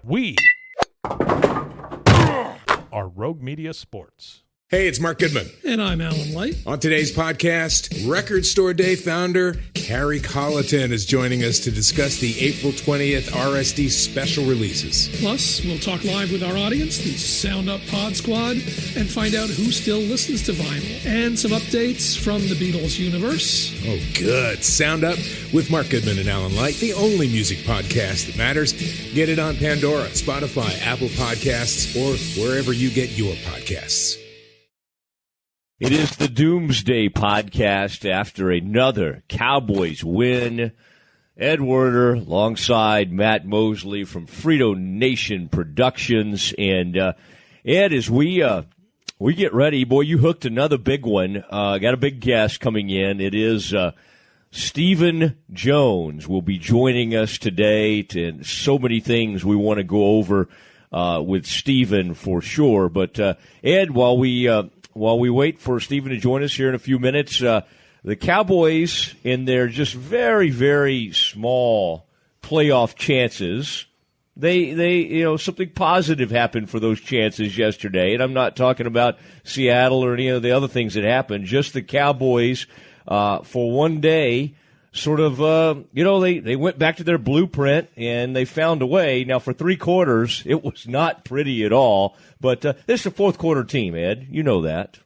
We are Rogue Media Sports. Hey, it's Mark Goodman. And I'm Alan Light. On today's podcast, Record Store Day founder Carrie Colleton is joining us to discuss the April 20th RSD special releases. Plus, we'll talk live with our audience, the Sound Up Pod Squad, and find out who still listens to vinyl. And some updates from the Beatles universe. Oh, good. Sound Up with Mark Goodman and Alan Light, the only music podcast that matters. Get it on Pandora, Spotify, Apple Podcasts, or wherever you get your podcasts. It is the Doomsday Podcast after another Cowboys win. Ed Werder alongside Matt Mosley from Frito Nation Productions. And, Ed, as we get ready, boy, you hooked another big one. Got a big guest coming in. It is Stephen Jones will be joining us today. And so many things we want to go over with Stephen for sure. But, Ed, while we wait for Stephen to join us here in a few minutes, the Cowboys, in their just very, very small playoff chances, they something positive happened for those chances yesterday. And I'm not talking about Seattle or any of the other things that happened. Just the Cowboys, for one day, sort of, they went back to their blueprint and they found a way. Now, for 3 quarters, it was not pretty at all. But this is a fourth quarter team, Ed. You know that.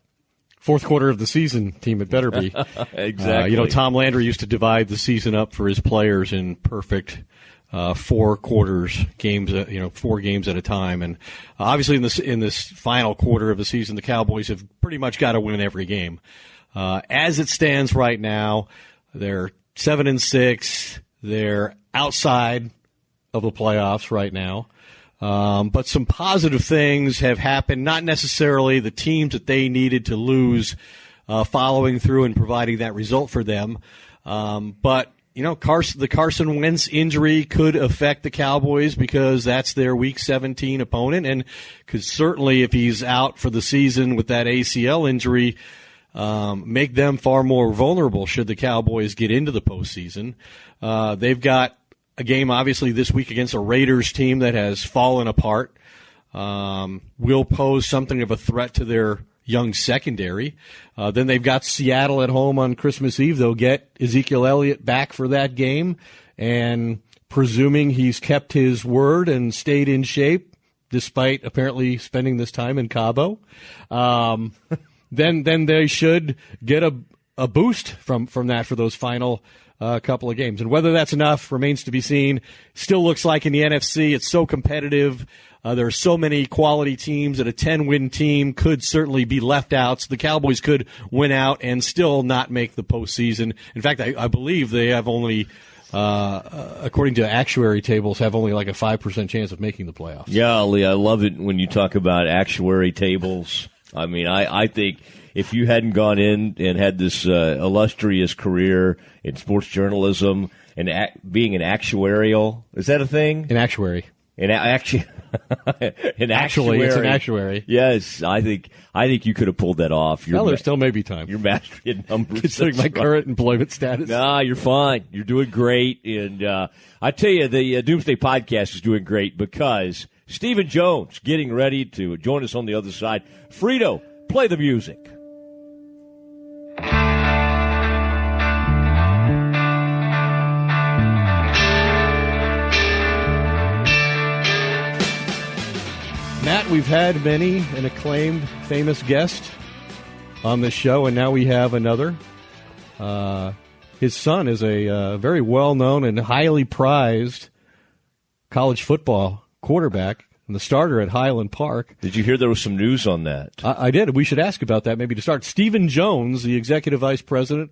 Fourth quarter of the season team, it better be. Exactly. Tom Landry used to divide the season up for his players in perfect 4 quarters, games, 4 games at a time. And obviously in this final quarter of the season, the Cowboys have pretty much got to win every game. As it stands right now, they're 7-6. They're outside of the playoffs right now. But some positive things have happened, not necessarily the teams that they needed to lose, following through and providing that result for them. But the Carson Wentz injury could affect the Cowboys because that's their Week 17 opponent, and could certainly, if he's out for the season with that ACL injury, make them far more vulnerable should the Cowboys get into the postseason. They've got a game, obviously, this week against a Raiders team that has fallen apart, will pose something of a threat to their young secondary. Then they've got Seattle at home on Christmas Eve. They'll get Ezekiel Elliott back for that game, and presuming he's kept his word and stayed in shape, despite apparently spending this time in Cabo, then they should get a boost from that for those final couple of games. And whether that's enough remains to be seen. Still looks like in the NFC it's so competitive. There are so many quality teams that a 10-win team could certainly be left out. So the Cowboys could win out and still not make the postseason. In fact, I believe they have only, according to actuary tables, have only like a 5% chance of making the playoffs. Yeah, Lee, I love it when you talk about actuary tables. I mean, I think if you hadn't gone in and had this illustrious career in sports journalism and being an actuarial, is that a thing? An actuary. Actually, it's an actuary. Yes, I think you could have pulled that off. There still may be time. You're mastering in numbers. Considering my current employment status. Nah, you're fine. You're doing great. And I tell you, the Doomsday Podcast is doing great because Stephen Jones getting ready to join us on the other side. Frito, play the music. Matt, we've had many an acclaimed, famous guest on this show, and now we have another. His son is a very well-known and highly prized college football quarterback and the starter at Highland Park. Did you hear there was some news on that? I did. We should ask about that maybe to start. Stephen Jones, the executive vice president,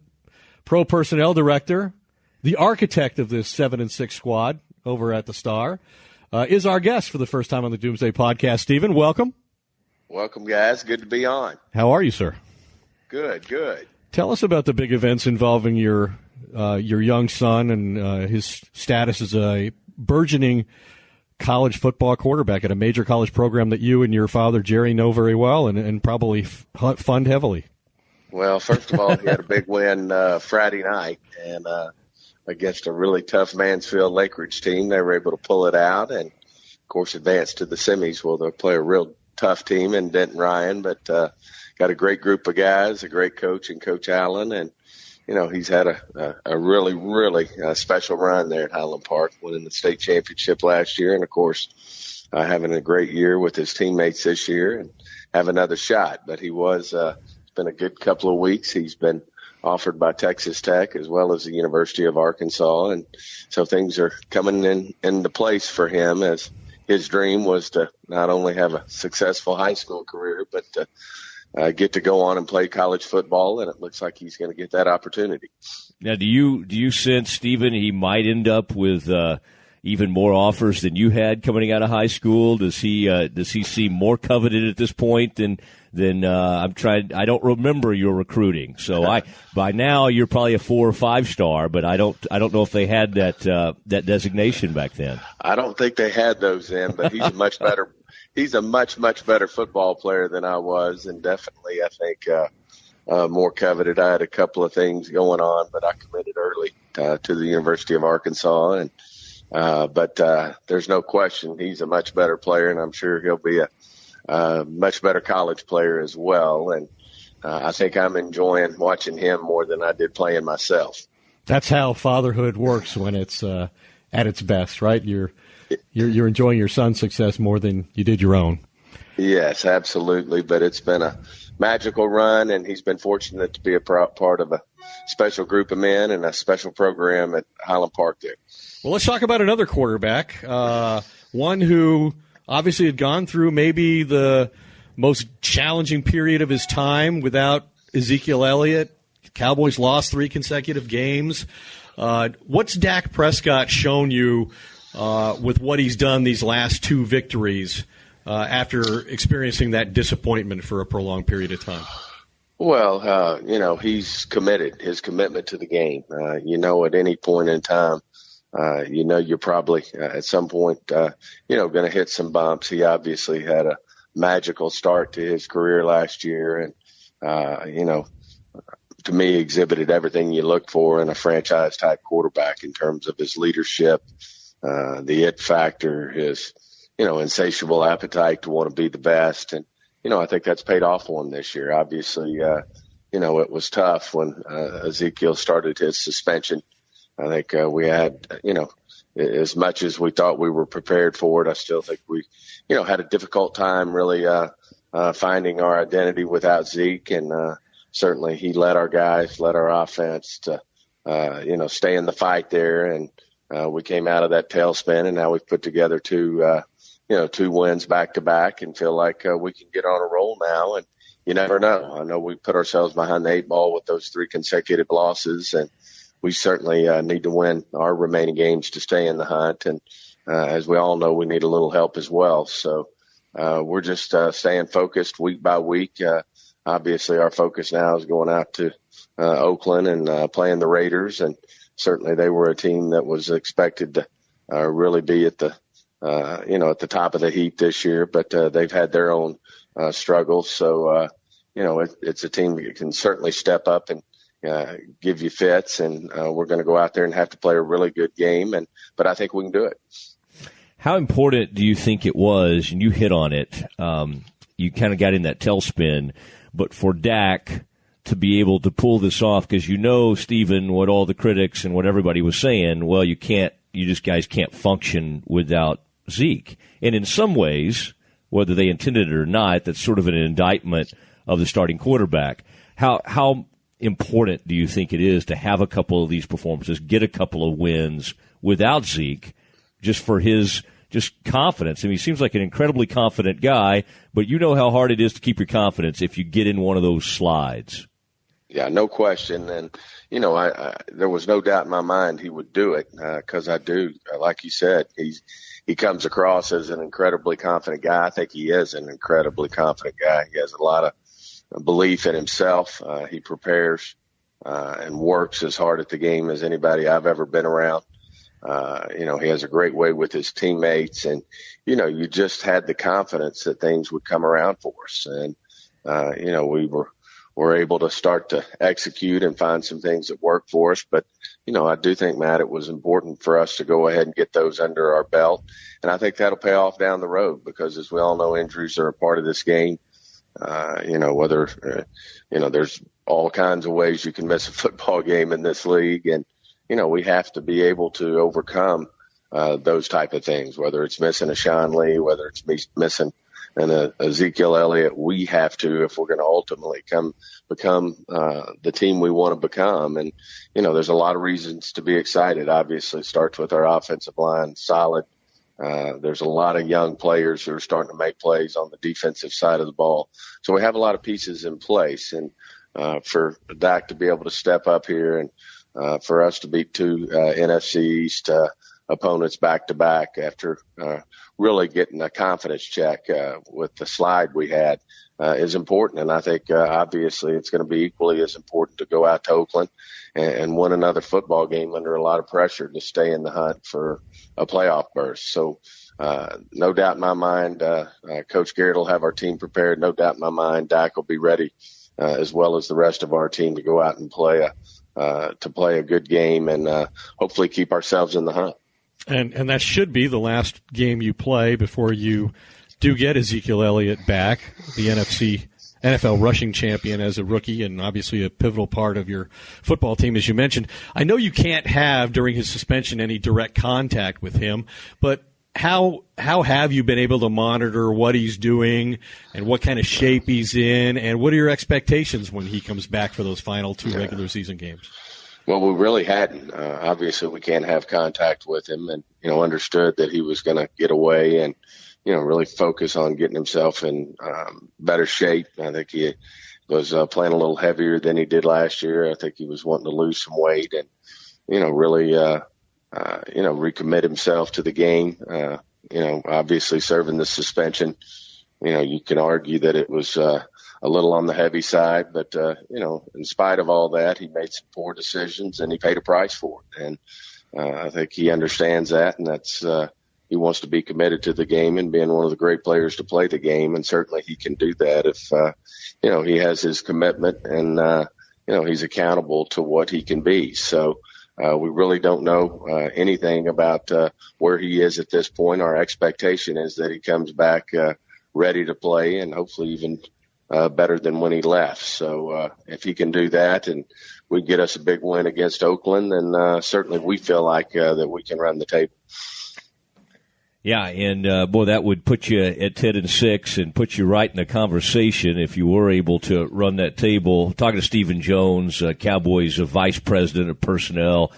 pro personnel director, the architect of this 7-6 squad over at the Star, is our guest for the first time on the Doomsday Podcast. Stephen, welcome. Welcome, guys. Good to be on. How are you, sir? Good. Tell us about the big events involving your young son and his status as a burgeoning college football quarterback at a major college program that you and your father, Jerry, know very well and probably fund heavily. Well, first of all, he had a big win Friday night and against a really tough Mansfield Lake Ridge team. They were able to pull it out, and, of course, advanced to the semis. Well, they'll play a real tough team in Denton Ryan, but got a great group of guys, a great coach in Coach Allen, and he's had a really, really special run there at Highland Park, winning the state championship last year, and of course having a great year with his teammates this year and have another shot. But he was it's been a good couple of weeks. He's been offered by Texas Tech as well as the University of Arkansas, and so things are coming into place for him, as his dream was to not only have a successful high school career, but to get to go on and play college football, and it looks like he's going to get that opportunity. Now, do you sense, Stephen, he might end up with even more offers than you had coming out of high school? Does he seem more coveted at this point than I'm trying? I don't remember your recruiting, so by now you're probably a 4 or 5 star, but I don't know if they had that designation back then. I don't think they had those then, but he's a much better. He's a much, much better football player than I was, and definitely I think more coveted. I had a couple of things going on, but I committed early to the University of Arkansas, and but there's no question he's a much better player, and I'm sure he'll be a much better college player as well. And I think I'm enjoying watching him more than I did playing myself. That's how fatherhood works when it's at its best, right? You're enjoying your son's success more than you did your own. Yes, absolutely. But it's been a magical run, and he's been fortunate to be a part of a special group of men and a special program at Highland Park there. Well, let's talk about another quarterback, one who obviously had gone through maybe the most challenging period of his time without Ezekiel Elliott. Cowboys lost 3 consecutive games. What's Dak Prescott shown you with what he's done these last 2 victories after experiencing that disappointment for a prolonged period of time? Well, he's committed, his commitment to the game. At any point in time, you're probably at some point, going to hit some bumps. He obviously had a magical start to his career last year, and, to me, exhibited everything you look for in a franchise-type quarterback in terms of his leadership, the it factor, his, insatiable appetite to want to be the best. And, I think that's paid off for him this year. Obviously, it was tough when Ezekiel started his suspension. I think we had, as much as we thought we were prepared for it, I still think we, had a difficult time really finding our identity without Zeke. And certainly he led our guys, led our offense to, stay in the fight there. And we came out of that tailspin, and now we've put together 2 wins back to back, and feel like we can get on a roll now. And you never know. I know we put ourselves behind the 8 ball with those 3 consecutive losses, and we certainly need to win our remaining games to stay in the hunt. And as we all know, we need a little help as well. So we're just staying focused week by week. Obviously, our focus now is going out to Oakland and playing the Raiders. And certainly they were a team that was expected to really be at the at the top of the heap this year. But they've had their own struggles. So, it's a team that can certainly step up and give you fits, and we're going to go out there and have to play a really good game, but I think we can do it. How important do you think it was, and you hit on it, you kind of got in that tailspin, but for Dak to be able to pull this off, because Stephen, what all the critics and what everybody was saying, well, you guys can't function without Zeke. And in some ways, whether they intended it or not, that's sort of an indictment of the starting quarterback. How important do you think it is to have a couple of these performances, get a couple of wins without Zeke, just for his confidence? I mean, he seems like an incredibly confident guy, but you know how hard it is to keep your confidence if you get in one of those slides. Yeah, no question. And, there was no doubt in my mind he would do it because I do. Like you said, he comes across as an incredibly confident guy. I think he is an incredibly confident guy. He has a lot of belief in himself. He prepares and works as hard at the game as anybody I've ever been around. He has a great way with his teammates, and, you just had the confidence that things would come around for us. And, we were able to start to execute and find some things that work for us. But, I do think, Matt, it was important for us to go ahead and get those under our belt. And I think that'll pay off down the road because, as we all know, injuries are a part of this game. There's all kinds of ways you can miss a football game in this league. And, we have to be able to overcome those type of things, whether it's missing a Sean Lee, whether it's missing an Ezekiel Elliott. We have to, if we're going to ultimately become the team we want to become. And, there's a lot of reasons to be excited. Obviously, it starts with our offensive line, solid. There's a lot of young players who are starting to make plays on the defensive side of the ball. So we have a lot of pieces in place. And for Dak to be able to step up here and for us to beat two NFC East opponents back-to-back after really getting a confidence check with the slide we had is important. And I think, obviously, it's going to be equally as important to go out to Oakland and win another football game under a lot of pressure to stay in the hunt for a playoff berth. So no doubt in my mind, Coach Garrett will have our team prepared. No doubt in my mind, Dak will be ready as well as the rest of our team to go out and play a good game and hopefully keep ourselves in the hunt. And that should be the last game you play before you do get Ezekiel Elliott back, the NFL rushing champion as a rookie, and obviously a pivotal part of your football team, as you mentioned. I know you can't have, during his suspension, any direct contact with him, but how have you been able to monitor what he's doing and what kind of shape he's in, and what are your expectations when he comes back for those final two regular season games? Well, we really hadn't. Obviously, we can't have contact with him, and understood that he was going to get away and really focus on getting himself in better shape. I think he was playing a little heavier than he did last year. I think he was wanting to lose some weight and really recommit himself to the game. Obviously serving the suspension. You can argue that it was a little on the heavy side, but in spite of all that, he made some poor decisions and he paid a price for it. And I think he understands that, and that's he wants to be committed to the game and being one of the great players to play the game. And certainly he can do that if he has his commitment and he's accountable to what he can be. So we really don't know anything about where he is at this point. Our expectation is that he comes back ready to play and hopefully even better than when he left. So if he can do that and we get us a big win against Oakland, then certainly we feel like that we can run the table. Yeah, and that would put you at 10-6 and put you right in the conversation if you were able to run that table. Talking to Stephen Jones, Cowboys vice president of personnel.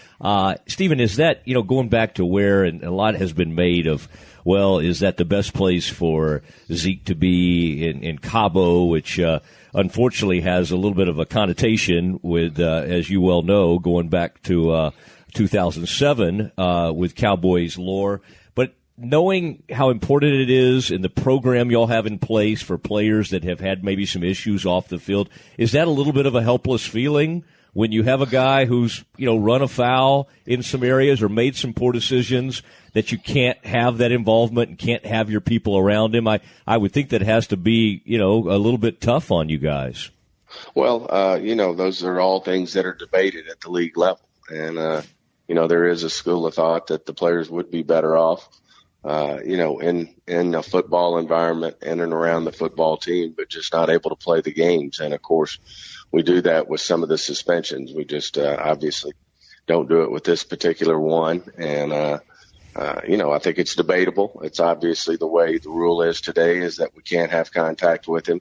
Stephen, is that going back to where, and a lot has been made of, well, is that the best place for Zeke to be in Cabo, which unfortunately has a little bit of a connotation with, as you well know, going back to 2007 with Cowboys lore. But knowing how important it is in the program y'all have in place for players that have had maybe some issues off the field, is that a little bit of a helpless feeling when you have a guy who's, run afoul in some areas or made some poor decisions, that you can't have that involvement and can't have your people around him? I would think that has to be, a little bit tough on you guys. Well, those are all things that are debated at the league level. And, there is a school of thought that the players would be better off, in a football environment in and around the football team, but just not able to play the games. And, of course, we do that with some of the suspensions. We just obviously don't do it with this particular one. And, I think it's debatable. It's obviously the way the rule is today is that we can't have contact with him.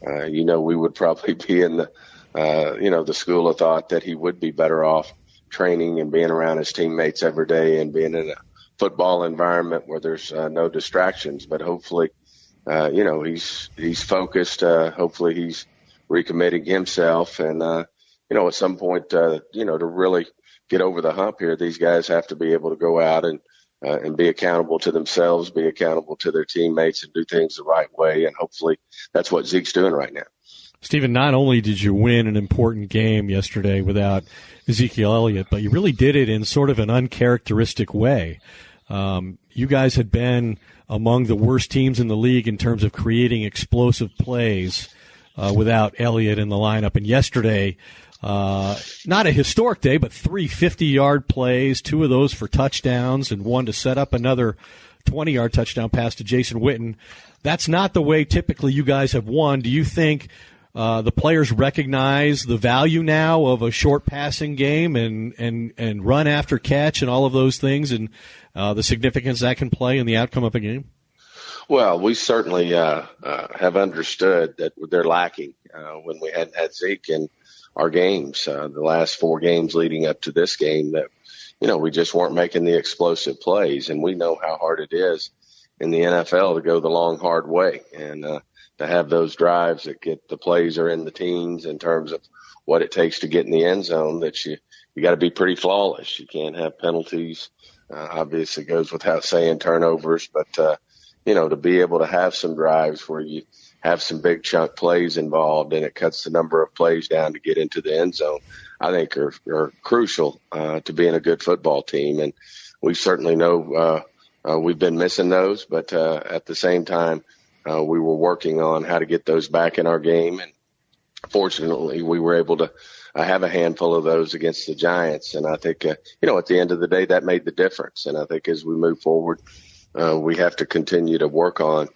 We would probably be in the school of thought that he would be better off training and being around his teammates every day and being in a football environment where there's no distractions. But hopefully, he's focused. Hopefully he's recommitting himself. And, at some point, to really get over the hump here, these guys have to be able to go out and be accountable to themselves, be accountable to their teammates, and do things the right way. And hopefully that's what Zeke's doing right now. Stephen, not only did you win an important game yesterday without Ezekiel Elliott, but you really did it in sort of an uncharacteristic way. You guys had been among the worst teams in the league in terms of creating explosive plays without Elliott in the lineup. And yesterday, not a historic day, but 3 50-yard plays, 2 of those for touchdowns, and 1 to set up another 20-yard touchdown pass to Jason Witten. That's not the way typically you guys have won. Do you think the players recognize the value now of a short passing game and run after catch and all of those things, and the significance that can play in the outcome of a game? Well, we certainly have understood that they're lacking when we hadn't had Zeke in our games, the last 4 games leading up to this game, that, we just weren't making the explosive plays. And we know how hard it is in the NFL to go the long, hard way. And to have those drives that get the plays are in the teens in terms of what it takes to get in the end zone, that you got to be pretty flawless. You can't have penalties. Obviously, it goes without saying, turnovers. But, to be able to have some drives where you have some big chunk plays involved and it cuts the number of plays down to get into the end zone, I think are crucial to being a good football team. And we certainly know we've been missing those, but at the same time, we were working on how to get those back in our game. And fortunately, we were able to have a handful of those against the Giants. And I think, at the end of the day, that made the difference. And I think as we move forward, we have to continue to work on,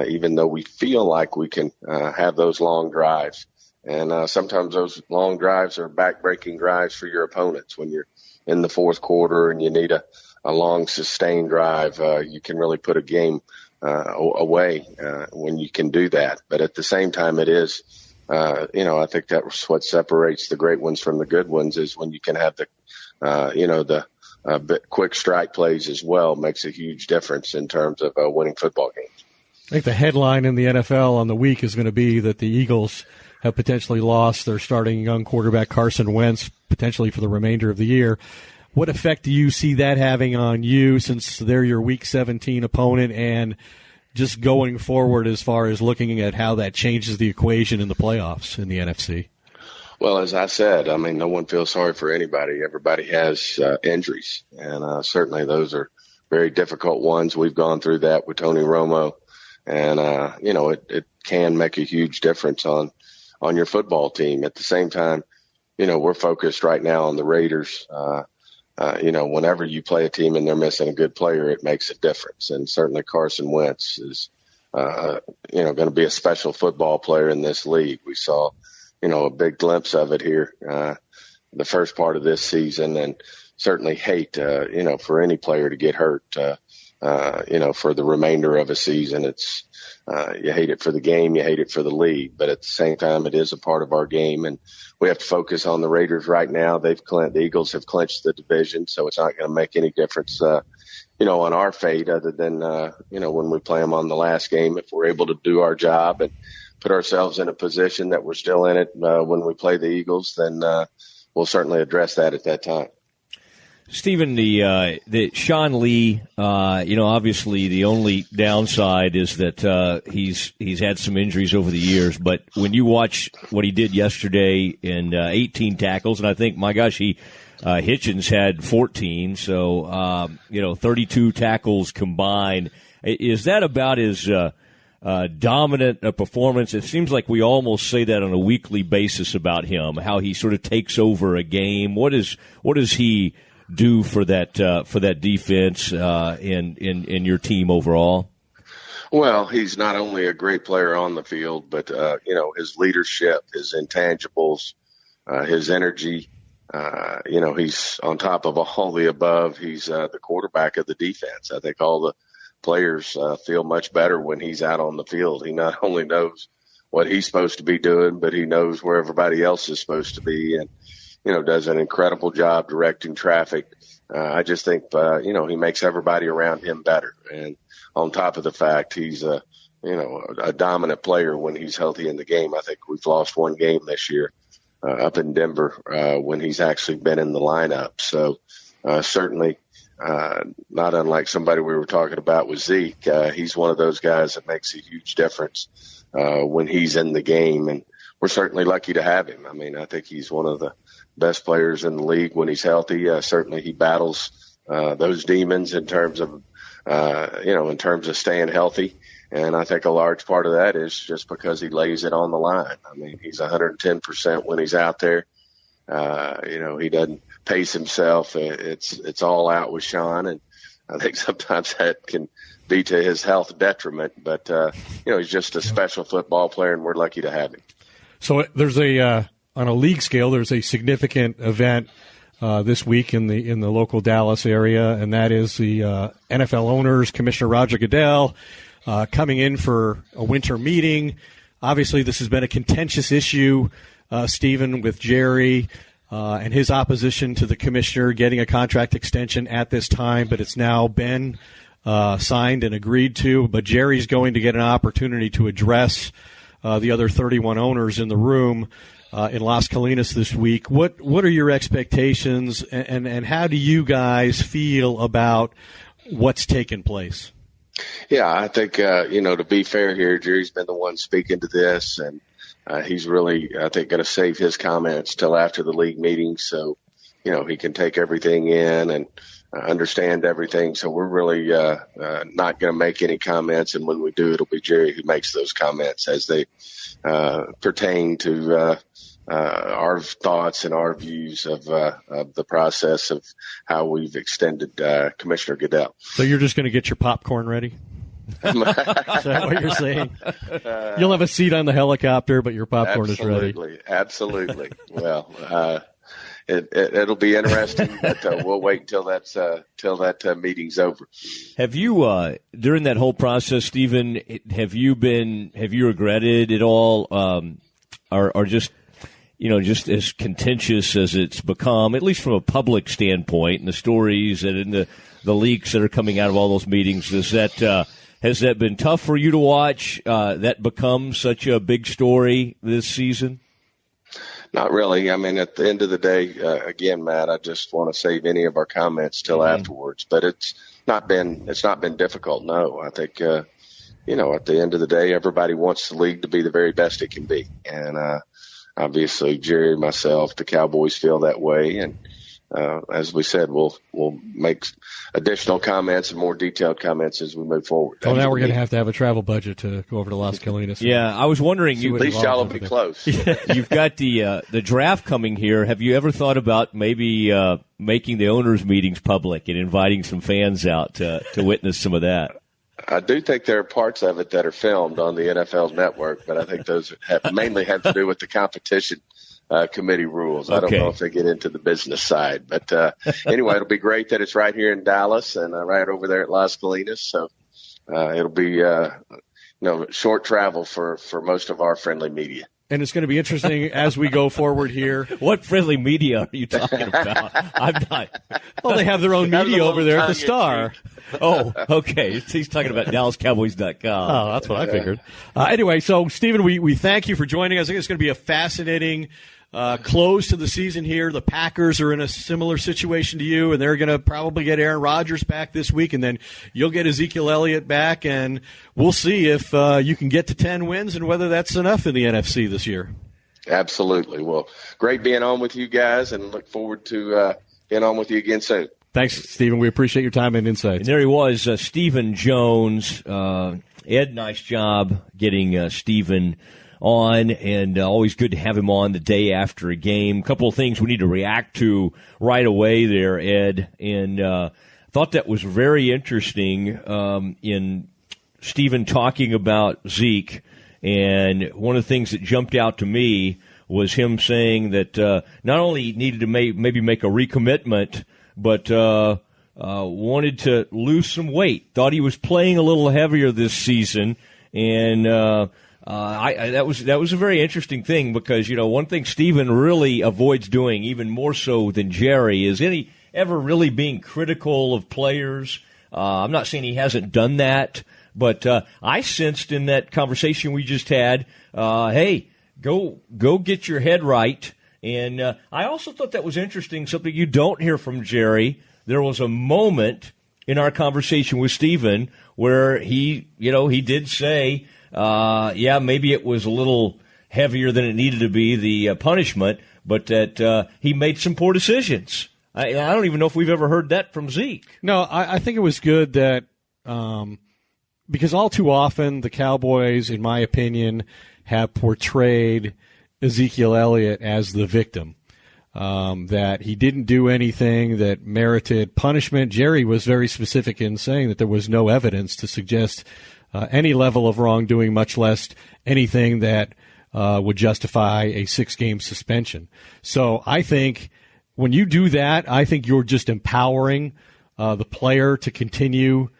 even though we feel like we can have those long drives. And sometimes those long drives are back-breaking drives for your opponents. When you're in the fourth quarter and you need a long, sustained drive, you can really put a game away when you can do that. But at the same time, it is, I think that's what separates the great ones from the good ones, is when you can have the quick strike plays as well. Makes a huge difference in terms of winning football games. I think the headline in the NFL on the week is going to be that the Eagles have potentially lost their starting young quarterback Carson Wentz, potentially for the remainder of the year. What effect do you see that having on you, since they're your Week 17 opponent, and just going forward as far as looking at how that changes the equation in the playoffs in the NFC? Well, as I said, no one feels sorry for anybody. Everybody has injuries, and certainly those are very difficult ones. We've gone through that with Tony Romo, and, it can make a huge difference on your football team. At the same time, we're focused right now on the Raiders. Whenever you play a team and they're missing a good player, it makes a difference. And certainly Carson Wentz is, going to be a special football player in this league. We saw, a big glimpse of it here, the first part of this season, and certainly hate, for any player to get hurt, for the remainder of a season. It's, you hate it for the game, you hate it for the league, but at the same time, it is a part of our game, and we have to focus on the Raiders right now. The Eagles have clinched the division, so it's not going to make any difference, on our fate, other than, when we play them on the last game. If we're able to do our job and put ourselves in a position that we're still in it when we play the Eagles, then we'll certainly address that at that time. Stephen, the Sean Lee, obviously the only downside is that he's had some injuries over the years. But when you watch what he did yesterday in 18 tackles, and I think, my gosh, Hitchens had 14, so 32 tackles combined. Is that about as dominant a performance? It seems like we almost say that on a weekly basis about him, how he sort of takes over a game. What does he do for that defense in your team overall? Well, he's not only a great player on the field, but his leadership, his intangibles, his energy. He's on top of all the above. He's the quarterback of the defense. I think all the players feel much better when he's out on the field. He not only knows what he's supposed to be doing, but he knows where everybody else is supposed to be, and does an incredible job directing traffic. I just think, he makes everybody around him better. And on top of the fact, he's a dominant player when he's healthy in the game. I think we've lost one game this year up in Denver when he's actually been in the lineup. So certainly not unlike somebody we were talking about with Zeke. He's one of those guys that makes a huge difference when he's in the game. And we're certainly lucky to have him. I think he's one of the best players in the league when he's healthy. Certainly he battles those demons in terms of staying healthy. And I think a large part of that is just because he lays it on the line. He's 110% when he's out there. He doesn't pace himself. It's all out with Sean, and I think sometimes that can be to his health detriment. But he's just a special football player, and we're lucky to have him. So there's on a league scale, there's a significant event this week in the local Dallas area, and that is the NFL owners, Commissioner Roger Goodell, coming in for a winter meeting. Obviously, this has been a contentious issue, Stephen, with Jerry and his opposition to the commissioner getting a contract extension at this time, but it's now been signed and agreed to. But Jerry's going to get an opportunity to address the other 31 owners in the room in Las Colinas this week. What are your expectations, and how do you guys feel about what's taken place? Yeah, I think, to be fair here, Jerry's been the one speaking to this, and he's really, I think, going to save his comments till after the league meeting so, he can take everything in and understand everything. So we're really not going to make any comments, and when we do, it'll be Jerry who makes those comments as they pertain to our thoughts and our views of the process of how we've extended Commissioner Goodell. So you're just going to get your popcorn ready? Is that what you're saying? You'll have a seat on the helicopter, but your popcorn is ready. Absolutely. Well, it'll be interesting, but we'll wait until till that meeting's over. Have you during that whole process, Stephen? Have you regretted it all, or just as contentious as it's become, at least from a public standpoint, and the stories and in the leaks that are coming out of all those meetings? Has that been tough for you to watch? That becomes such a big story this season? Not really. I mean, at the end of the day, again, Matt, I just want to save any of our comments till afterwards. But it's not been difficult. No, I think at the end of the day, everybody wants the league to be the very best it can be, and obviously, Jerry, myself, the Cowboys feel that way, and as we said, we'll make additional comments and more detailed comments as we move forward. Oh, now we're going to have a travel budget to go over to Las Colinas. Yeah, I was wondering. At least y'all will be close. You've got the draft coming here. Have you ever thought about maybe making the owners' meetings public and inviting some fans out to witness some of that? I do think there are parts of it that are filmed on the NFL Network, but I think those mainly have to do with the competition committee rules. I don't know if they get into the business side. But anyway, it'll be great that it's right here in Dallas and right over there at Las Colinas. So it'll be short travel for most of our friendly media. And it's going to be interesting as we go forward here. What friendly media are you talking about? I'm not. Well, they have their own media over there at the Star. Oh, okay. He's talking about DallasCowboys.com. Oh, that's what I figured. Anyway, so, Stephen, we thank you for joining us. I think it's going to be a fascinating close to the season here. The Packers are in a similar situation to you, and they're going to probably get Aaron Rodgers back this week, and then you'll get Ezekiel Elliott back, and we'll see if you can get to 10 wins and whether that's enough in the NFC this year. Absolutely. Well, great being on with you guys, and look forward to being on with you again soon. Thanks, Stephen. We appreciate your time and insights. And there he was, Stephen Jones. Ed, nice job getting Stephen on, and always good to have him on the day after a game. A couple of things we need to react to right away there, Ed, and thought that was very interesting in Stephen talking about Zeke, and one of the things that jumped out to me was him saying that not only needed to maybe make a recommitment, but wanted to lose some weight. Thought he was playing a little heavier this season, and that was a very interesting thing because one thing Stephen really avoids doing, even more so than Jerry, is ever really being critical of players. I'm not saying he hasn't done that, but I sensed in that conversation we just had, hey, go get your head right. And I also thought that was interesting, something you don't hear from Jerry. There was a moment in our conversation with Stephen where he did say, maybe it was a little heavier than it needed to be, the punishment, but that he made some poor decisions. I don't even know if we've ever heard that from Zeke. No, I think it was good that because all too often the Cowboys, in my opinion, have portrayed Ezekiel Elliott as the victim. that he didn't do anything that merited punishment. Jerry was very specific in saying that there was no evidence to suggest any level of wrongdoing, much less anything that would justify a 6-game suspension. So I think when you do that, I think you're just empowering the player to continue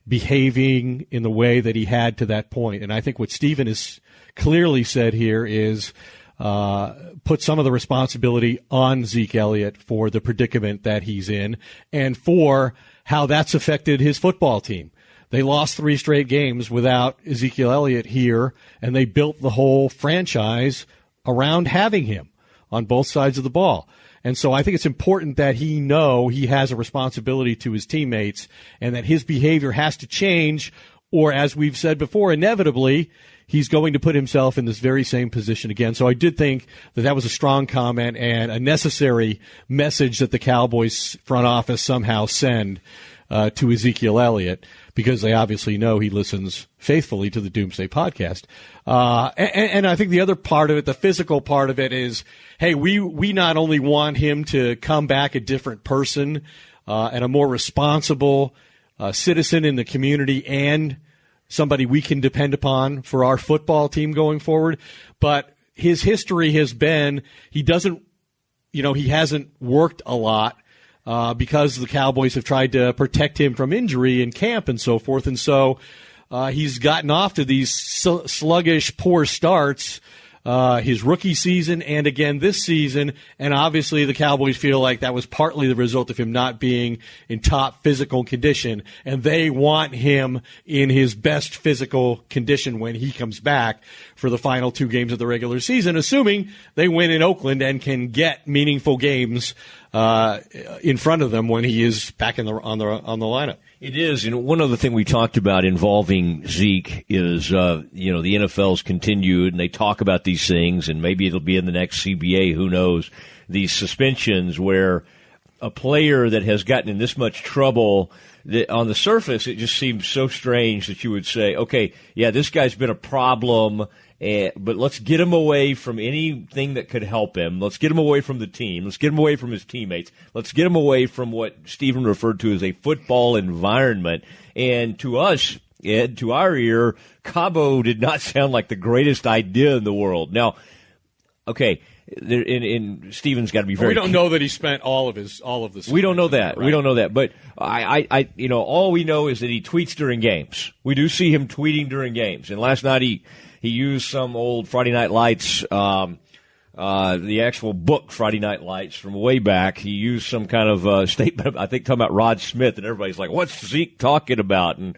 behaving in the way that he had to that point. And I think what Stephen has clearly said here is put some of the responsibility on Zeke Elliott for the predicament that he's in and for how that's affected his football team. They lost 3 straight games without Ezekiel Elliott here, and they built the whole franchise around having him on both sides of the ball. And so I think it's important that he know he has a responsibility to his teammates and that his behavior has to change, or as we've said before, inevitably, he's going to put himself in this very same position again. So I did think that that was a strong comment and a necessary message that the Cowboys front office somehow send to Ezekiel Elliott, because they obviously know he listens faithfully to the Doomsday Podcast. And I think the other part of it, the physical part of it is, hey, we not only want him to come back a different person and a more responsible citizen in the community and somebody we can depend upon for our football team going forward, but his history has been he hasn't worked a lot. Because the Cowboys have tried to protect him from injury in camp and so forth. And so he's gotten off to these sluggish, poor starts his rookie season and again this season. And obviously the Cowboys feel like that was partly the result of him not being in top physical condition. And they want him in his best physical condition when he comes back for the final 2 games of the regular season, assuming they win in Oakland and can get meaningful games in front of them when he is back on the lineup. It is, and one other thing we talked about involving Zeke is, the NFL's continued, and they talk about these things, and maybe it'll be in the next CBA, who knows, these suspensions where a player that has gotten in this much trouble, that on the surface it just seems so strange that you would say, okay, yeah, this guy's been a problem, but let's get him away from anything that could help him. Let's get him away from the team. Let's get him away from his teammates. Let's get him away from what Stephen referred to as a football environment. And to us, Ed, to our ear, Cabo did not sound like the greatest idea in the world. Now, okay, and Stephen's got to be very. We don't know that he spent all of this. We don't know that. Right? We don't know that. But I, all we know is that he tweets during games. We do see him tweeting during games. And last night he used some old Friday Night Lights, the actual book Friday Night Lights from way back. He used some kind of statement, I think, talking about Rod Smith, and everybody's like, "What's Zeke talking about?" And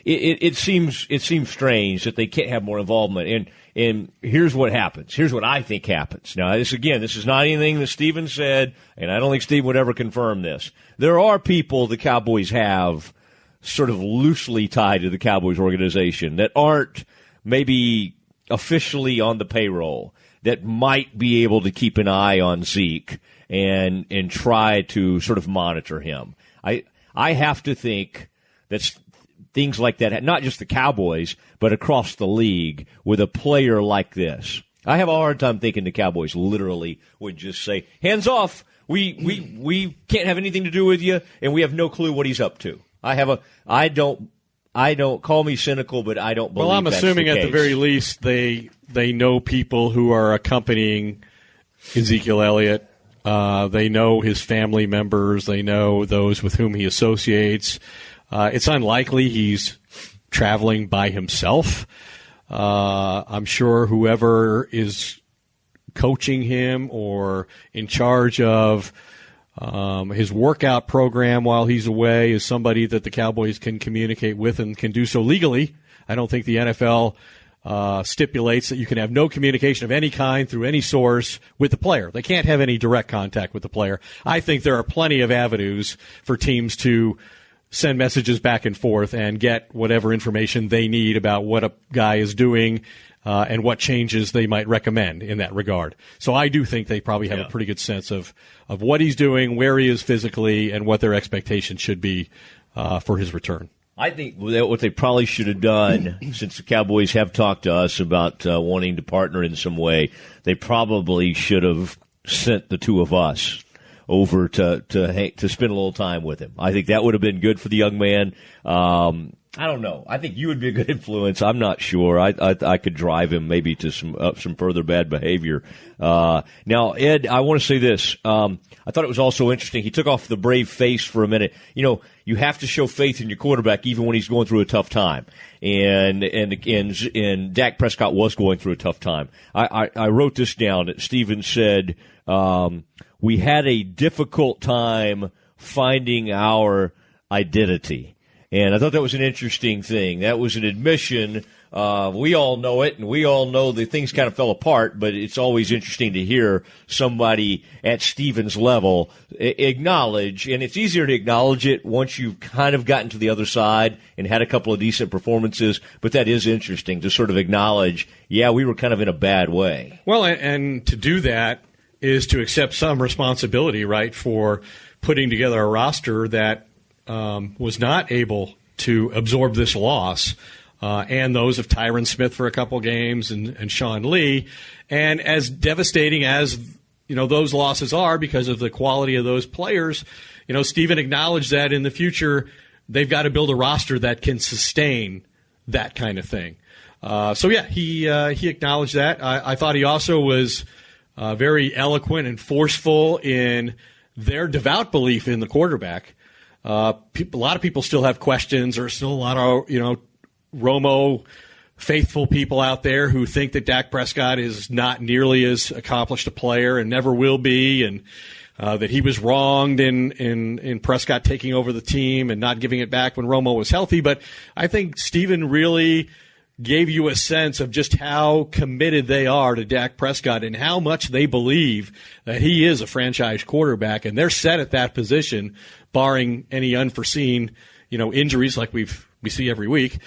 it seems strange that they can't have more involvement. And here's what happens. Here's what I think happens. Now, this is not anything that Stephen said, and I don't think Stephen would ever confirm this. There are people the Cowboys have sort of loosely tied to the Cowboys organization that aren't maybe officially on the payroll that might be able to keep an eye on Zeke and try to sort of monitor him. I have to think that things like that, not just the Cowboys, but across the league with a player like this. I have a hard time thinking the Cowboys literally would just say, hands off, we can't have anything to do with you, and we have no clue what he's up to. I don't call me cynical, but I don't believe I'm that's assuming the at case. the very least they know people who are accompanying Ezekiel Elliott. They know his family members. They know those with whom he associates. It's unlikely he's traveling by himself. I'm sure whoever is coaching him or in charge of his workout program while he's away is somebody that the Cowboys can communicate with and can do so legally. I don't think the NFL stipulates that you can have no communication of any kind through any source with the player. They can't have any direct contact with the player. I think there are plenty of avenues for teams to send messages back and forth and get whatever information they need about what a guy is doing and what changes they might recommend in that regard. So I do think they probably have a pretty good sense of what he's doing, where he is physically, and what their expectations should be for his return. I think what they probably should have done, since the Cowboys have talked to us about wanting to partner in some way, they probably should have sent the two of us over to spend a little time with him. I think that would have been good for the young man. I don't know. I think you would be a good influence. I'm not sure. I could drive him maybe to some further bad behavior. Now, Ed, I want to say this. I thought it was also interesting. He took off the brave face for a minute. You know, you have to show faith in your quarterback even when he's going through a tough time. And Dak Prescott was going through a tough time. I wrote this down. Steven said, we had a difficult time finding our identity. And I thought that was an interesting thing. That was an admission. We all know it, and we all know that things kind of fell apart, but it's always interesting to hear somebody at Steven's level acknowledge, and it's easier to acknowledge it once you've kind of gotten to the other side and had a couple of decent performances, but that is interesting to sort of acknowledge, yeah, we were kind of in a bad way. Well, and to do that is to accept some responsibility, right, for putting together a roster that was not able to absorb this loss, and those of Tyron Smith for a couple games and Sean Lee. And as devastating as, you know, those losses are because of the quality of those players, you know, Steven acknowledged that in the future they've got to build a roster that can sustain that kind of thing. So, yeah, he acknowledged that. I thought he also was very eloquent and forceful in their devout belief in the quarterback. A lot of people still have questions. There's still a lot of, you know, Romo faithful people out there who think that Dak Prescott is not nearly as accomplished a player and never will be, and that he was wronged in Prescott taking over the team and not giving it back when Romo was healthy. But I think Steven really gave you a sense of just how committed they are to Dak Prescott and how much they believe that he is a franchise quarterback, and they're set at that position, barring any unforeseen, you know, injuries like we see every week.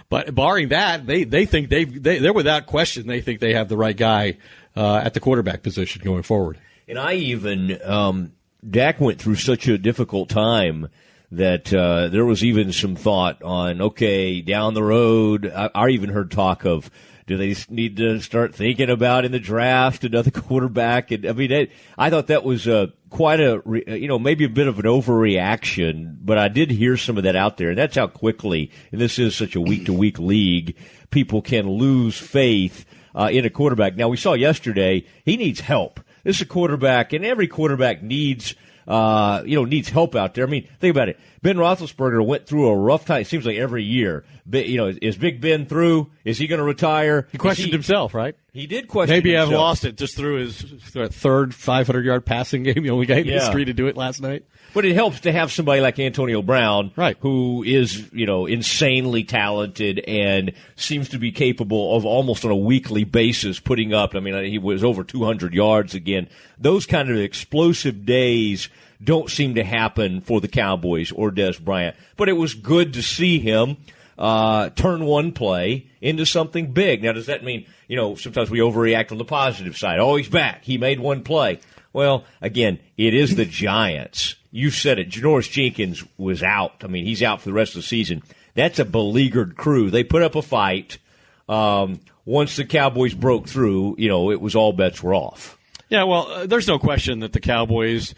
But barring that, they think they're without question, they think they have the right guy at the quarterback position going forward. And I even Dak went through such a difficult time that there was even some thought on, okay, down the road, I even heard talk of, do they need to start thinking about in the draft another quarterback? And I mean, I thought that was quite maybe a bit of an overreaction, but I did hear some of that out there. And that's how quickly, and this is such a week-to-week league, people can lose faith in a quarterback. Now, we saw yesterday, he needs help. This is a quarterback, and every quarterback needs help out there. I mean, think about it. Ben Roethlisberger went through a rough time. It seems like every year. You know, is Big Ben through? Is he going to retire? He questioned himself, right? He did question himself. Maybe I've lost it just through his third 500-yard passing game. The only guy in history to do it last night. But it helps to have somebody like Antonio Brown, right, who is, you know, insanely talented and seems to be capable of almost on a weekly basis putting up. I mean, he was over 200 yards again. Those kind of explosive days don't seem to happen for the Cowboys or Des Bryant. But it was good to see him turn one play into something big. Now, does that mean, you know, sometimes we overreact on the positive side? Oh, he's back. He made one play. Well, again, it is the Giants. You said it. Janoris Jenkins was out. I mean, he's out for the rest of the season. That's a beleaguered crew. They put up a fight. Once the Cowboys broke through, you know, it was all bets were off. Yeah, well, there's no question that the Cowboys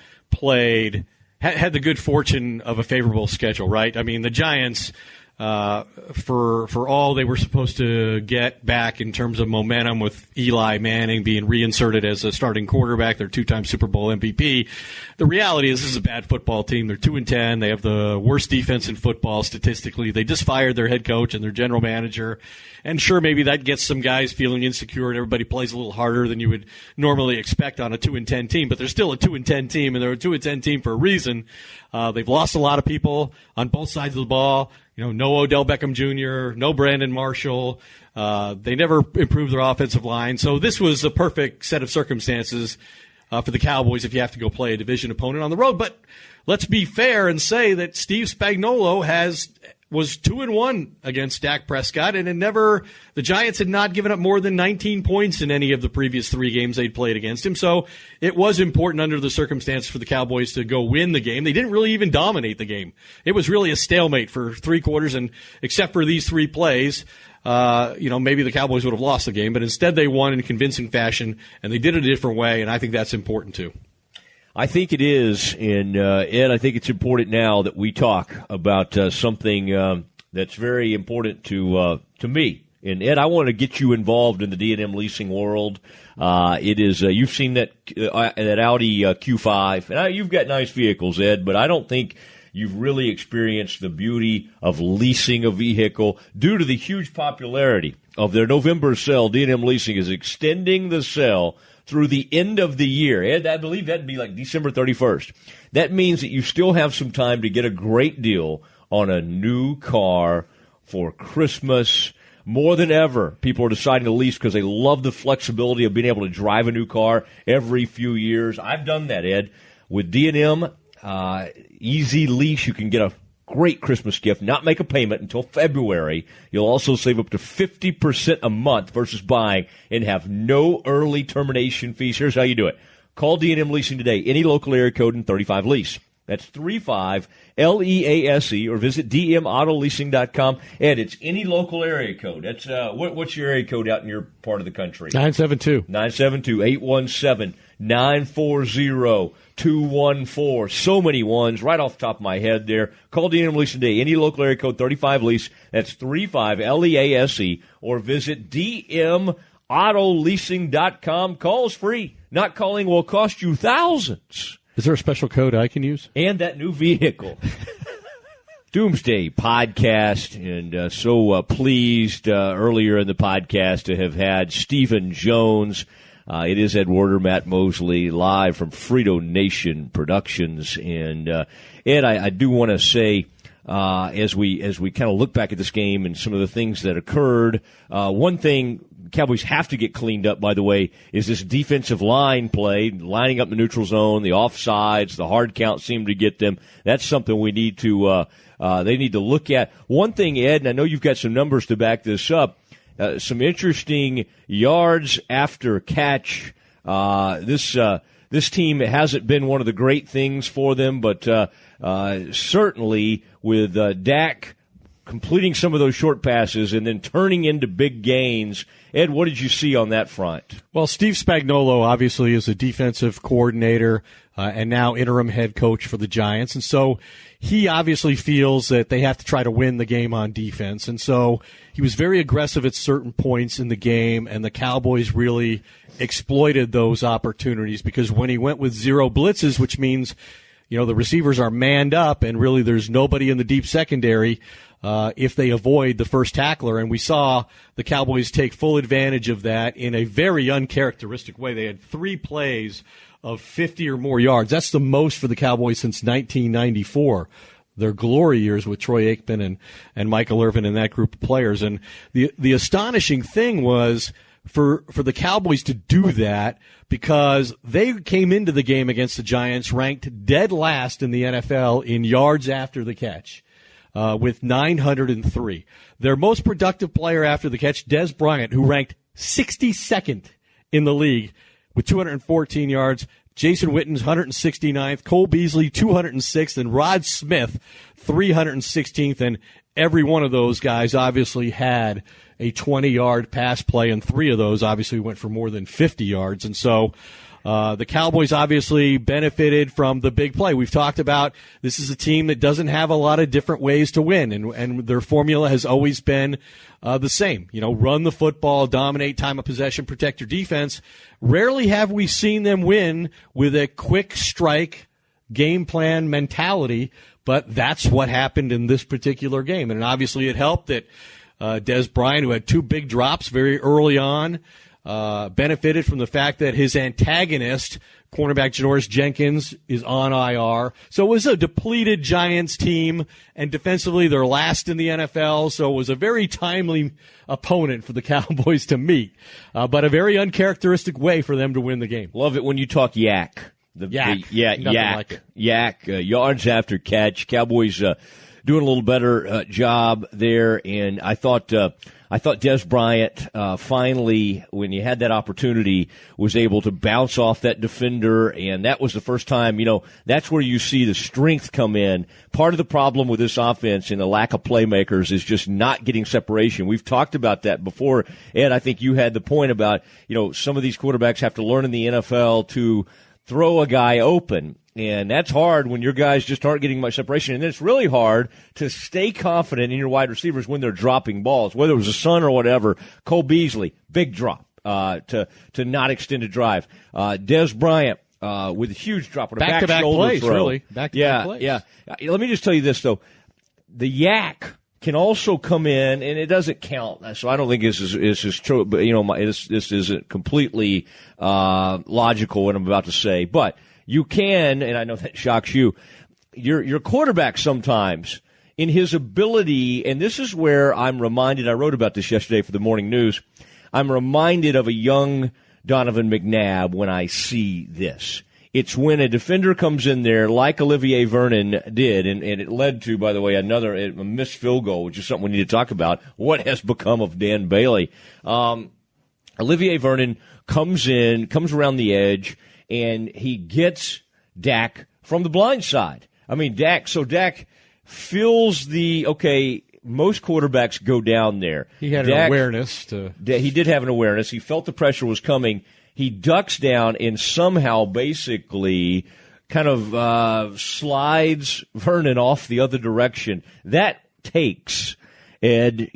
had the good fortune of a favorable schedule, right? I mean, the Giants, for all they were supposed to get back in terms of momentum with Eli Manning being reinserted as a starting quarterback, their two-time Super Bowl MVP, the reality is this is a bad football team. They're 2-10. They have the worst defense in football statistically. They just fired their head coach and their general manager. And sure, maybe that gets some guys feeling insecure and everybody plays a little harder than you would normally expect on a 2-10 team. But they're still a 2-10 team, and they're a 2-10 team for a reason. They've lost a lot of people on both sides of the ball. You know, no Odell Beckham Jr., no Brandon Marshall. They never improved their offensive line. So this was a perfect set of circumstances for the Cowboys if you have to go play a division opponent on the road. But let's be fair and say that Steve Spagnuolo has was 2-1 against Dak Prescott, and the Giants had not given up more than 19 points in any of the previous 3 games they'd played against him. So it was important under the circumstances for the Cowboys to go win the game. They didn't really even dominate the game. It was really a stalemate for 3 quarters, and except for these 3 plays, maybe the Cowboys would have lost the game, but instead they won in convincing fashion, and they did it a different way, and I think that's important too. I think it is, and Ed, I think it's important now that we talk about something that's very important to me. And Ed, I want to get you involved in the D&M leasing world. It is you've seen that Audi Q5, and you've got nice vehicles, Ed, but I don't think you've really experienced the beauty of leasing a vehicle due to the huge popularity of their November sale. D&M Leasing is extending the sale through the end of the year. Ed, I believe that'd be like December 31st. That means that you still have some time to get a great deal on a new car for Christmas. More than ever, people are deciding to lease because they love the flexibility of being able to drive a new car every few years. I've done that, Ed. With D&M, Easy Lease, you can get a great Christmas gift, not make a payment until February. You'll also save up to 50% a month versus buying and have no early termination fees. Here's how you do it. Call D&M Leasing today, any local area code in 35 Lease. That's 35LEASE, or visit dmautoleasing.com. And it's any local area code. That's what's your area code out in your part of the country? 972. 972-817-940-214. So many ones right off the top of my head there. Call D&M Leasing today. Any local area code, 35 Lease. That's 35LEASE, or visit dmautoleasing.com. Call is free. Not calling will cost you thousands. Is there a special code I can use? And that new vehicle. Doomsday Podcast, and so pleased earlier in the podcast to have had Stephen Jones. It is Ed Werder, Matt Mosley, live from Frito Nation Productions. And Ed, I do want to say, as we kind of look back at this game and some of the things that occurred, one thing Cowboys have to get cleaned up, by the way, is this defensive line play, lining up the neutral zone, the offsides, the hard count seemed to get them. That's something we need to they need to look at. One thing, Ed, and I know you've got some numbers to back this up, some interesting yards after catch. This team hasn't been one of the great things for them, but certainly with Dak completing some of those short passes and then turning into big gains. Ed, what did you see on that front? Well, Steve Spagnuolo obviously is a defensive coordinator and now interim head coach for the Giants. And so he obviously feels that they have to try to win the game on defense. And so he was very aggressive at certain points in the game, and the Cowboys really exploited those opportunities because when he went with 0 blitzes, which means, the receivers are manned up and really there's nobody in the deep secondary, if they avoid the first tackler. And we saw the Cowboys take full advantage of that in a very uncharacteristic way. They had 3 plays of 50 or more yards. That's the most for the Cowboys since 1994, their glory years with Troy Aikman and Michael Irvin and that group of players. And the astonishing thing was for the Cowboys to do that because they came into the game against the Giants ranked dead last in the NFL in yards after the catch. With 903. Their most productive player after the catch, Dez Bryant, who ranked 62nd in the league with 214 yards. Jason Witten's 169th, Cole Beasley 206th, and Rod Smith 316th. And every one of those guys obviously had a 20-yard pass play, and 3 of those obviously went for more than 50 yards. And so the Cowboys obviously benefited from the big play. We've talked about this is a team that doesn't have a lot of different ways to win, and their formula has always been the same. Run the football, dominate time of possession, protect your defense. Rarely have we seen them win with a quick strike game plan mentality, but that's what happened in this particular game. And obviously it helped that Dez Bryant, who had 2 big drops very early on, benefited from the fact that his antagonist, cornerback Janoris Jenkins, is on IR. So it was a depleted Giants team, and defensively they're last in the NFL, so it was a very timely opponent for the Cowboys to meet, but a very uncharacteristic way for them to win the game. Love it when you talk yak. Yak. Yak. Like it. Yak. Yards after catch. Cowboys doing a little better job there. And I thought Des Bryant finally, when you had that opportunity, was able to bounce off that defender, and that was the first time, that's where you see the strength come in. Part of the problem with this offense and the lack of playmakers is just not getting separation. We've talked about that before. Ed, I think you had the point about, some of these quarterbacks have to learn in the NFL to throw a guy open. And that's hard when your guys just aren't getting much separation. And then it's really hard to stay confident in your wide receivers when they're dropping balls, whether it was a Son or whatever. Cole Beasley, big drop to not extend a drive. Des Bryant with a huge drop on a back shoulder plays, throw. really. Back-to-back plays. Yeah. Let me just tell you this, though. The yak can also come in, and it doesn't count. So I don't think this is true. But, this isn't completely logical what I'm about to say. But you can, and I know that shocks you, your quarterback sometimes in his ability, and this is where I'm reminded, I wrote about this yesterday for the Morning News, I'm reminded of a young Donovan McNabb when I see this. It's when a defender comes in there like Olivier Vernon did, and it led to, by the way, a missed field goal, which is something we need to talk about. What has become of Dan Bailey? Olivier Vernon comes around the edge, and he gets Dak from the blind side. I mean, Dak feels most quarterbacks go down there. He had an awareness. He did have an awareness. He felt the pressure was coming. He ducks down and somehow basically kind of slides Vernon off the other direction. That takes, Ed,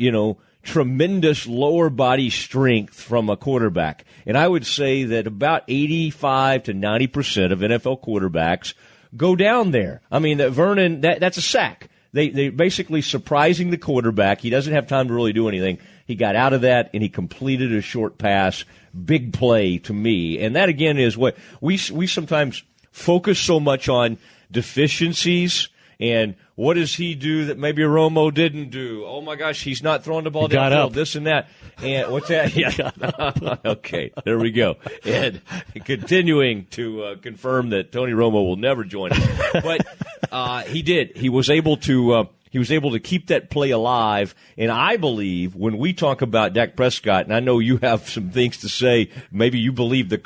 tremendous lower body strength from a quarterback. And I would say that about 85 to 90% of NFL quarterbacks go down there. I mean, that Vernon, that's a sack. They basically surprising the quarterback. He doesn't have time to really do anything. He got out of that, and he completed a short pass. Big play to me. And that, again, is what we sometimes focus so much on deficiencies and what does he do that maybe Romo didn't do? Oh, my gosh, he's not throwing the ball downfield, this and that. And what's that? Yeah. Okay, there we go. And continuing to confirm that Tony Romo will never join us. But he did. He was able to keep that play alive. And I believe when we talk about Dak Prescott, and I know you have some things to say, maybe you believe the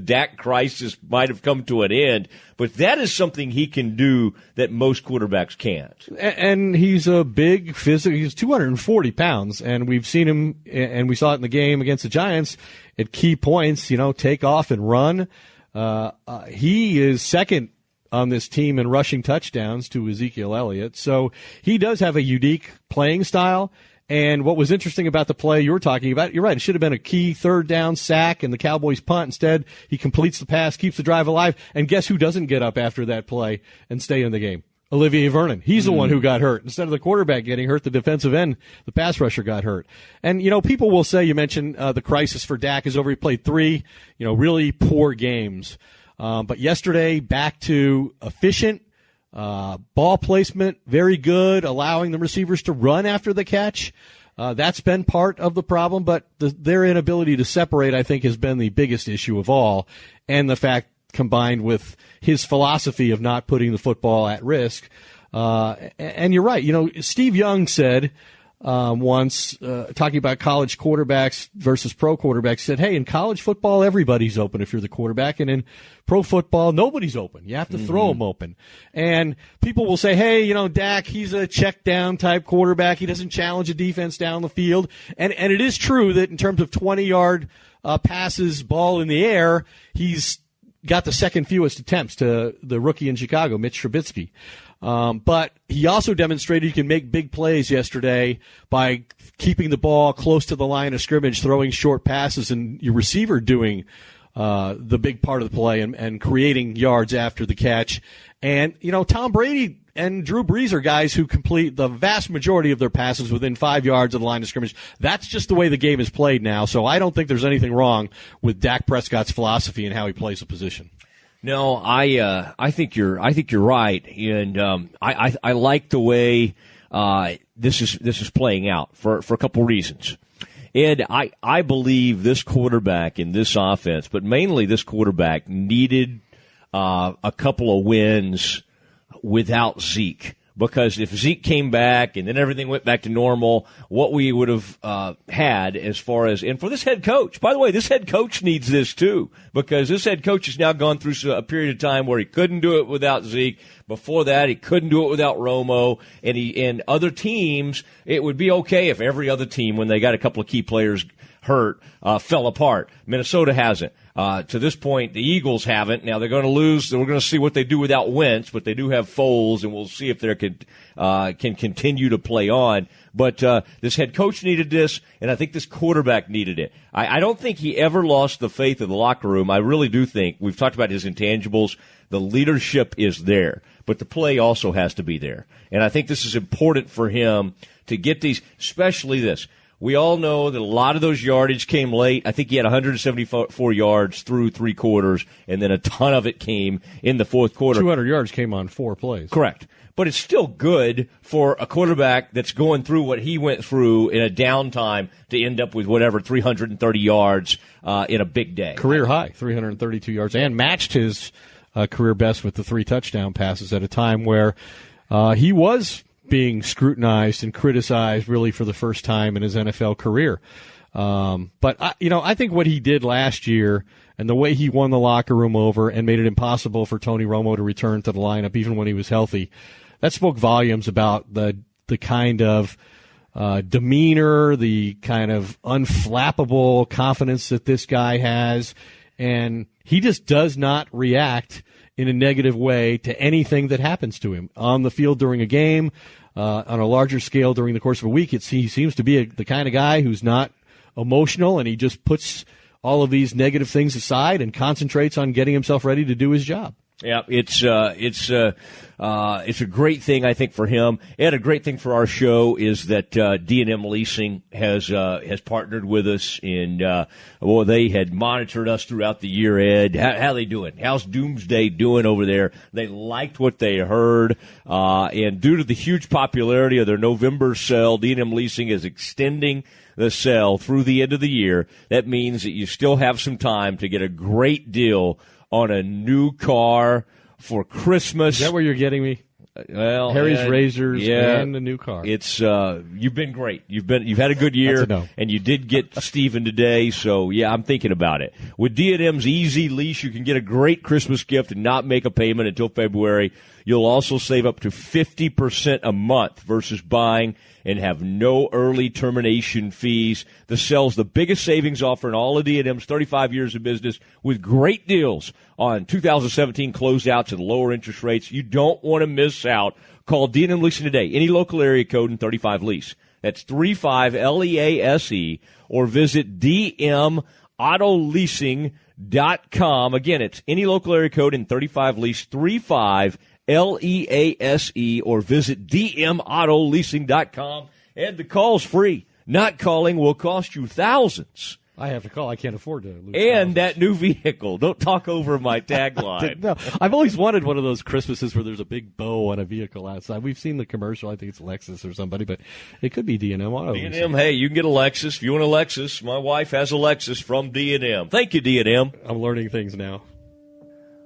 Dak crisis might have come to an end, but that is something he can do that most quarterbacks can't. And he's a big physical. He's 240 pounds, and we've seen him, and we saw it in the game against the Giants at key points, take off and run. He is second on this team in rushing touchdowns to Ezekiel Elliott. So he does have a unique playing style. And what was interesting about the play you were talking about, you're right, it should have been a key third down sack and the Cowboys punt. Instead, he completes the pass, keeps the drive alive. And guess who doesn't get up after that play and stay in the game? Olivier Vernon. He's the one who got hurt. Instead of the quarterback getting hurt, the defensive end, the pass rusher got hurt. And, people will say, you mentioned the crisis for Dak is over. He played 3, really poor games. But yesterday, back to efficient, ball placement, very good, allowing the receivers to run after the catch. That's been part of the problem, but their inability to separate, I think, has been the biggest issue of all. And the fact combined with his philosophy of not putting the football at risk. And you're right. Steve Young said once, talking about college quarterbacks versus pro quarterbacks, said, hey, in college football, everybody's open if you're the quarterback, and in pro football, nobody's open. You have to throw them open. And people will say, hey, Dak, he's a check down type quarterback. He doesn't challenge a defense down the field. And it is true that in terms of 20-yard passes, ball in the air, he's got the second fewest attempts to the rookie in Chicago, Mitch Trubisky. But he also demonstrated he can make big plays yesterday by keeping the ball close to the line of scrimmage, throwing short passes, and your receiver doing the big part of the play and creating yards after the catch. And, Tom Brady and Drew Brees are guys who complete the vast majority of their passes within 5 yards of the line of scrimmage. That's just the way the game is played now. So I don't think there's anything wrong with Dak Prescott's philosophy and how he plays the position. No, I think you're right, and I like the way this is playing out for a couple reasons. Ed, I believe this quarterback in this offense, but mainly this quarterback needed a couple of wins without Zeke. because if Zeke came back and then everything went back to normal, what we would have had as far as, and for this head coach, by the way, this head coach needs this too, because this head coach has now gone through a period of time where he couldn't do it without Zeke. Before that, he couldn't do it without Romo, and other teams, it would be okay if every other team, when they got a couple of key players hurt, fell apart. Minnesota hasn't. To this point, the Eagles haven't. Now they're going to lose. We're going to see what they do without Wentz, but they do have Foles, and we'll see if they can continue to play on. But this head coach needed this, and I think this quarterback needed it. I don't think he ever lost the faith of the locker room. I really do think. We've talked about his intangibles. The leadership is there, but the play also has to be there. And I think this is important for him to get these, especially this. We all know that a lot of those yardage came late. I think he had 174 yards through 3 quarters, and then a ton of it came in the fourth quarter. 200 yards came on 4 plays. Correct. But it's still good for a quarterback that's going through what he went through in a downtime to end up with whatever, 330 yards in a big day. Career high, 332 yards, and matched his career best with the 3 touchdown passes at a time where he was being scrutinized and criticized really for the first time in his NFL career. But I think what he did last year and the way he won the locker room over and made it impossible for Tony Romo to return to the lineup even when he was healthy, that spoke volumes about the kind of demeanor, the kind of unflappable confidence that this guy has. And he just does not react in a negative way to anything that happens to him on the field during a game, on a larger scale during the course of a week. He seems to be the kind of guy who's not emotional, and he just puts all of these negative things aside and concentrates on getting himself ready to do his job. Yeah, it's a great thing, I think, for him. And a great thing for our show is that D&M Leasing has partnered with us, and they had monitored us throughout the year. Ed, how they doing? How's Doomsday doing over there? They liked what they heard, and due to the huge popularity of their November sale, D&M Leasing is extending the sale through the end of the year. That means that you still have some time to get a great deal on a new car for Christmas. Is that where you're getting me? Well, Harry's Razors yeah, and a new car. It's you've been great. You've had a good year, and you did get Steven today. So yeah, I'm thinking about it. With D&M's Easy Lease, you can get a great Christmas gift and not make a payment until February. You'll also save up to 50% a month versus buying and have no early termination fees. The sale's the biggest savings offer in all of D&M's 35 years of business, with great deals on 2017 closeouts and lower interest rates. You don't want to miss out. Call D&M Leasing today. Any local area code in 35 Lease. That's 35LEASE, or visit dmautoleasing.com. Again, it's any local area code in 35 Lease, 35LEASE, or visit dmautoleasing.com. And the call's free. Not calling will cost you thousands. I have to call. I can't afford to lose And thousands. that new vehicle. Don't talk over my tagline. No, I've always wanted one of those Christmases where there's a big bow on a vehicle outside. We've seen the commercial. I think it's Lexus or somebody, but it could be D&M Auto. D&M, hey, you can get a Lexus. If you want a Lexus, my wife has a Lexus from D&M. Thank you, D&M. I'm learning things now.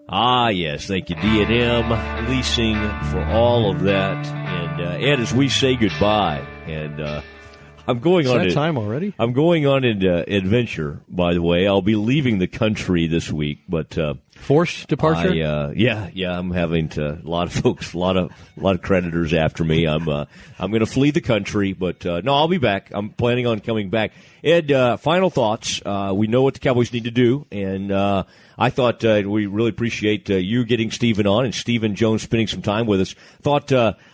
Ah, yes, thank you, D&M Leasing, for all of that. And Ed, as we say goodbye, and I'm going Is on that time already? I'm going on an adventure, by the way. I'll be leaving the country this week, but Forced departure? Yeah. I'm having a lot of folks, a lot of creditors after me. I'm going to flee the country, but no, I'll be back. I'm planning on coming back. Ed, final thoughts. We know what the Cowboys need to do, and I thought we really appreciate you getting Steven on and Stephen Jones spending some time with us.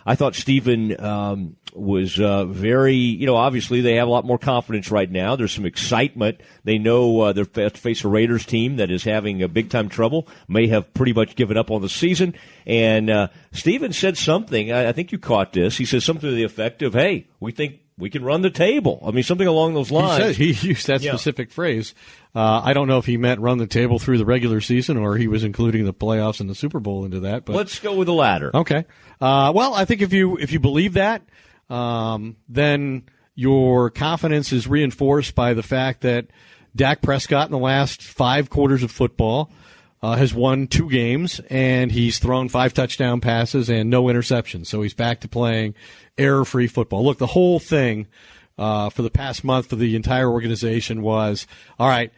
I thought Stephen was very, obviously they have a lot more confidence right now. There's some excitement. They know they're to face a Raiders team that is having a big-time trouble, may have pretty much given up on the season. And Stephen said something, I think you caught this. He said something to the effect of, hey, we think we can run the table. I mean, something along those lines. He used that specific phrase. I don't know if he meant run the table through the regular season or he was including the playoffs and the Super Bowl into that. But let's go with the latter. Okay. Well, I think if you believe that, then your confidence is reinforced by the fact that Dak Prescott in the last 5 quarters of football has won 2 games, and he's thrown 5 touchdown passes and no interceptions. So he's back to playing error-free football. Look, the whole thing for the past month for the entire organization was, all right,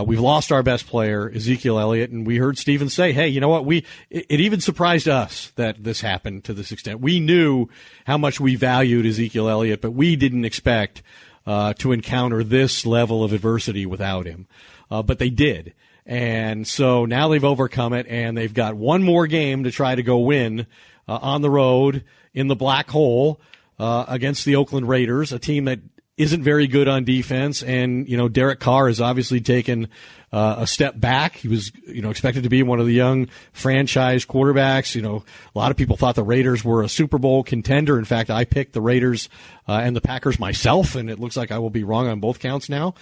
we've lost our best player, Ezekiel Elliott, and we heard Steven say, hey, you know what? It even surprised us that this happened to this extent. We knew how much we valued Ezekiel Elliott, but we didn't expect to encounter this level of adversity without him. But they did. And so now they've overcome it, and they've got one more game to try to go win on the road in the black hole against the Oakland Raiders, a team that isn't very good on defense. And, Derek Carr has obviously taken a step back. He was, expected to be one of the young franchise quarterbacks. A lot of people thought the Raiders were a Super Bowl contender. In fact, I picked the Raiders and the Packers myself, and it looks like I will be wrong on both counts now.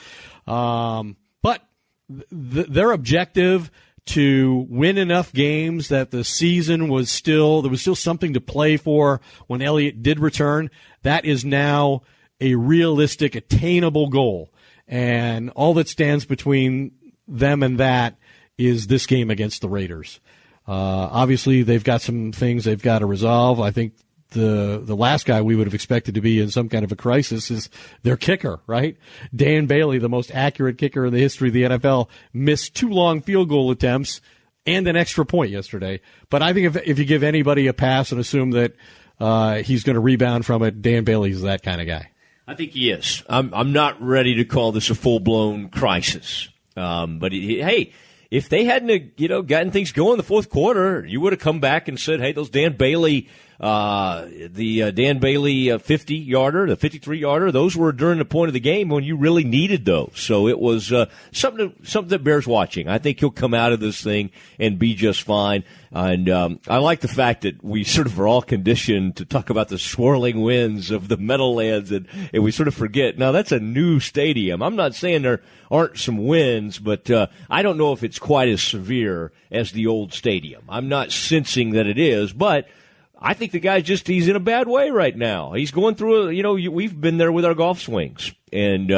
But their objective to win enough games that the season there was still something to play for when Elliott did return. That is now a realistic, attainable goal. And all that stands between them and that is this game against the Raiders. Obviously, they've got some things they've got to resolve. I think the last guy we would have expected to be in some kind of a crisis is their kicker, right? Dan Bailey, the most accurate kicker in the history of the NFL, missed 2 long field goal attempts and an extra point yesterday. But I think if you give anybody a pass and assume that he's going to rebound from it, Dan Bailey's that kind of guy. I think he is. I'm not ready to call this a full-blown crisis. But hey, if they hadn't, gotten things going in the fourth quarter, you would have come back and said, hey, those Dan Bailey, Dan Bailey 50-yarder, the 53-yarder, those were during the point of the game when you really needed those. So it was something that bears watching. I think he'll come out of this thing and be just fine. And I like the fact that we sort of are all conditioned to talk about the swirling winds of the Meadowlands, and we sort of forget, now that's a new stadium. I'm not saying there aren't some winds, but I don't know if it's quite as severe as the old stadium. I'm not sensing that it is, but I think the guy's he's in a bad way right now. He's going through we've been there with our golf swings, and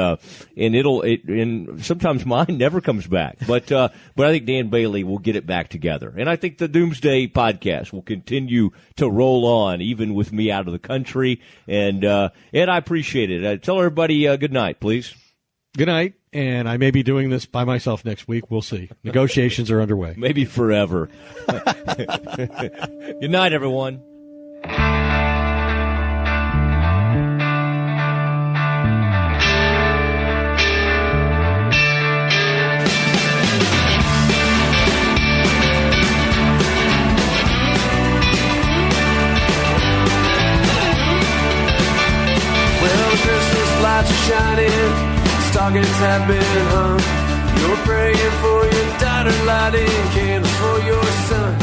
sometimes mine never comes back. But I think Dan Bailey will get it back together. And I think the Doomsday Podcast will continue to roll on, even with me out of the country. And I appreciate it. Tell everybody good night, please. Good night. And I may be doing this by myself next week. We'll see. Negotiations are underway. Maybe forever. Good night, everyone. Lights are shining, stockings have been hung. You're praying for your daughter, lighting candles for your son.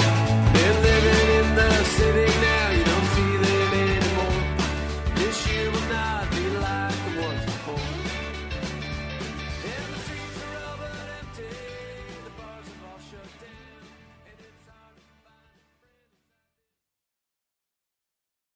They're living in the city now, you don't see them anymore. This year will not be like the ones before. And the streets are all but empty, the bars have all shut down, and it's hard to find friends.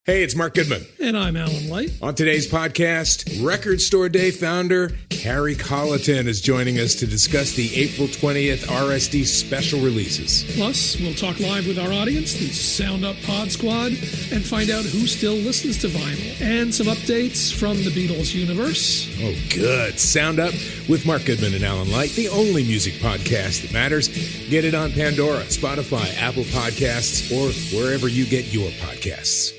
Hey, it's Mark Goodman. And I'm Alan Light. On today's podcast, Record Store Day founder Carrie Colleton is joining us to discuss the April 20th RSD special releases. Plus, we'll talk live with our audience, the Sound Up Pod Squad, and find out who still listens to vinyl. And some updates from the Beatles universe. Oh, good. Sound Up with Mark Goodman and Alan Light, the only music podcast that matters. Get it on Pandora, Spotify, Apple Podcasts, or wherever you get your podcasts.